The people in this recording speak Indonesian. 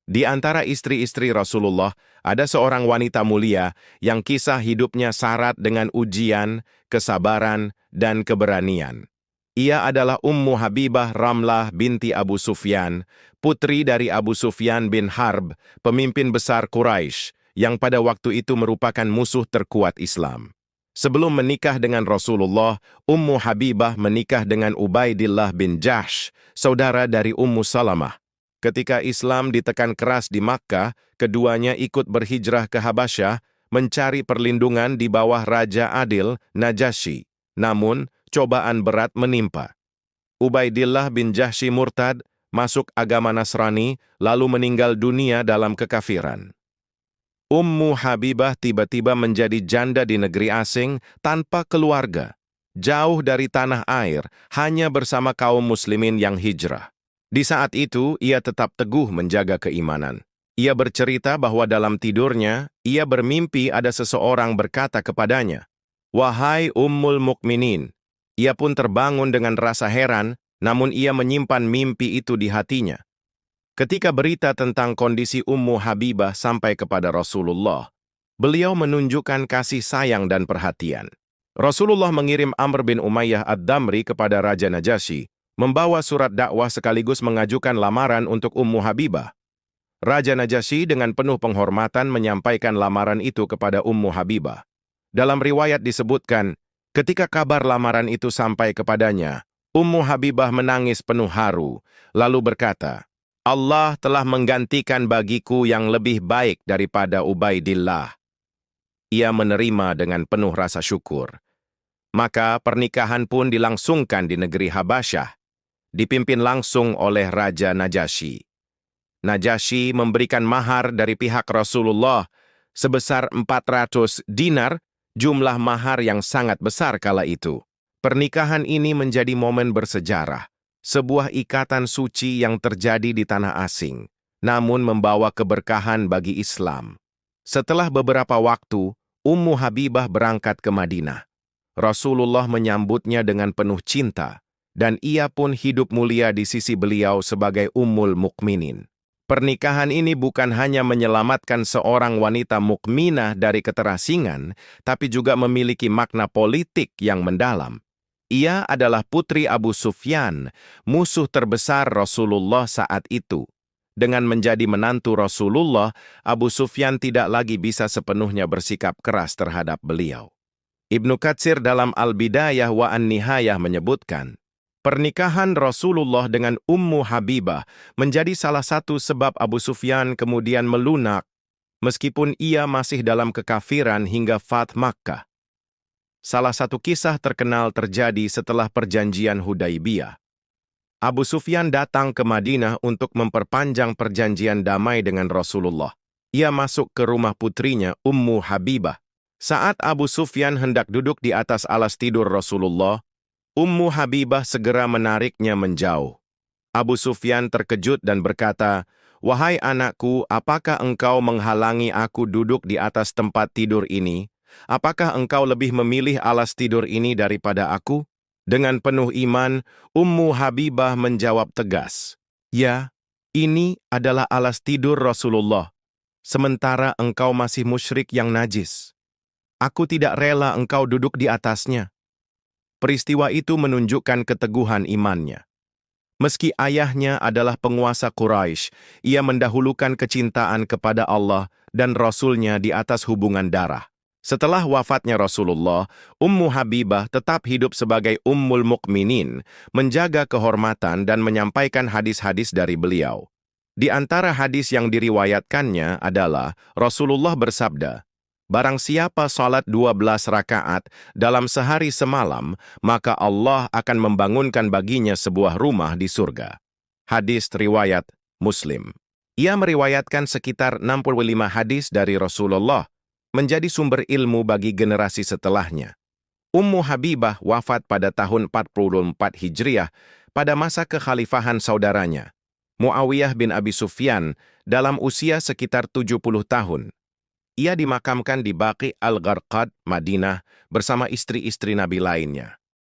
Di antara istri-istri Rasulullah, ada seorang wanita mulia yang kisah hidupnya syarat dengan ujian, kesabaran, dan keberanian. Ia adalah Ummu Habibah Ramlah binti Abu Sufyan, putri dari Abu Sufyan bin Harb, pemimpin besar Quraisy, yang pada waktu itu merupakan musuh terkuat Islam. Sebelum menikah dengan Rasulullah, Ummu Habibah menikah dengan Ubaidillah bin Jahsh, saudara dari Ummu Salamah. Ketika Islam ditekan keras di Makkah, keduanya ikut berhijrah ke Habasyah, mencari perlindungan di bawah Raja Adil, Najasyi. Namun, cobaan berat menimpa. Ubaidillah bin Jahsy murtad, masuk agama Nasrani, lalu meninggal dunia dalam kekafiran. Ummu Habibah tiba-tiba menjadi janda di negeri asing tanpa keluarga, jauh dari tanah air, hanya bersama kaum muslimin yang hijrah. Di saat itu, ia tetap teguh menjaga keimanan. Ia bercerita bahwa dalam tidurnya, ia bermimpi ada seseorang berkata kepadanya, "Wahai Ummul Mukminin." Ia pun terbangun dengan rasa heran, namun ia menyimpan mimpi itu di hatinya. Ketika berita tentang kondisi Ummu Habibah sampai kepada Rasulullah, beliau menunjukkan kasih sayang dan perhatian. Rasulullah mengirim Amr bin Umayyah ad-Damri kepada Raja Najasyi, membawa surat dakwah sekaligus mengajukan lamaran untuk Ummu Habibah. Raja Najasyi dengan penuh penghormatan menyampaikan lamaran itu kepada Ummu Habibah. Dalam riwayat disebutkan, ketika kabar lamaran itu sampai kepadanya, Ummu Habibah menangis penuh haru, lalu berkata, "Allah telah menggantikan bagiku yang lebih baik daripada Ubaidillah." Ia menerima dengan penuh rasa syukur. Maka pernikahan pun dilangsungkan di negeri Habasyah, dipimpin langsung oleh Raja Najasyi. Najasyi memberikan mahar dari pihak Rasulullah sebesar 400 dinar, jumlah mahar yang sangat besar kala itu. Pernikahan ini menjadi momen bersejarah, sebuah ikatan suci yang terjadi di tanah asing, namun membawa keberkahan bagi Islam. Setelah beberapa waktu, Ummu Habibah berangkat ke Madinah. Rasulullah menyambutnya dengan penuh cinta, dan ia pun hidup mulia di sisi beliau sebagai Ummul Mukminin. Pernikahan ini bukan hanya menyelamatkan seorang wanita mukminah dari keterasingan, tapi juga memiliki makna politik yang mendalam. Ia adalah putri Abu Sufyan, musuh terbesar Rasulullah saat itu. Dengan menjadi menantu Rasulullah, Abu Sufyan tidak lagi bisa sepenuhnya bersikap keras terhadap beliau. Ibnu Katsir dalam Al-Bidayah wa An-Nihayah menyebutkan, pernikahan Rasulullah dengan Ummu Habibah menjadi salah satu sebab Abu Sufyan kemudian melunak, meskipun ia masih dalam kekafiran hingga Fath Makkah. Salah satu kisah terkenal terjadi setelah perjanjian Hudaibiyah. Abu Sufyan datang ke Madinah untuk memperpanjang perjanjian damai dengan Rasulullah. Ia masuk ke rumah putrinya, Ummu Habibah. Saat Abu Sufyan hendak duduk di atas alas tidur Rasulullah, Ummu Habibah segera menariknya menjauh. Abu Sufyan terkejut dan berkata, "Wahai anakku, apakah engkau menghalangi aku duduk di atas tempat tidur ini? Apakah engkau lebih memilih alas tidur ini daripada aku?" Dengan penuh iman, Ummu Habibah menjawab tegas, "Ya, ini adalah alas tidur Rasulullah, sementara engkau masih musyrik yang najis. Aku tidak rela engkau duduk di atasnya." Peristiwa itu menunjukkan keteguhan imannya. Meski ayahnya adalah penguasa Quraisy, ia mendahulukan kecintaan kepada Allah dan Rasul-Nya di atas hubungan darah. Setelah wafatnya Rasulullah, Ummu Habibah tetap hidup sebagai Ummul Mukminin, menjaga kehormatan dan menyampaikan hadis-hadis dari beliau. Di antara hadis yang diriwayatkannya adalah Rasulullah bersabda, "Barang siapa salat 12 rakaat dalam sehari semalam, maka Allah akan membangunkan baginya sebuah rumah di surga." Hadis riwayat Muslim. Ia meriwayatkan sekitar 65 hadis dari Rasulullah, menjadi sumber ilmu bagi generasi setelahnya. Ummu Habibah wafat pada tahun 44 Hijriah pada masa kekhalifahan saudaranya, Muawiyah bin Abi Sufyan, dalam usia sekitar 70 tahun. Ia dimakamkan di Baqi al-Gharqad, Madinah, bersama istri-istri Nabi lainnya.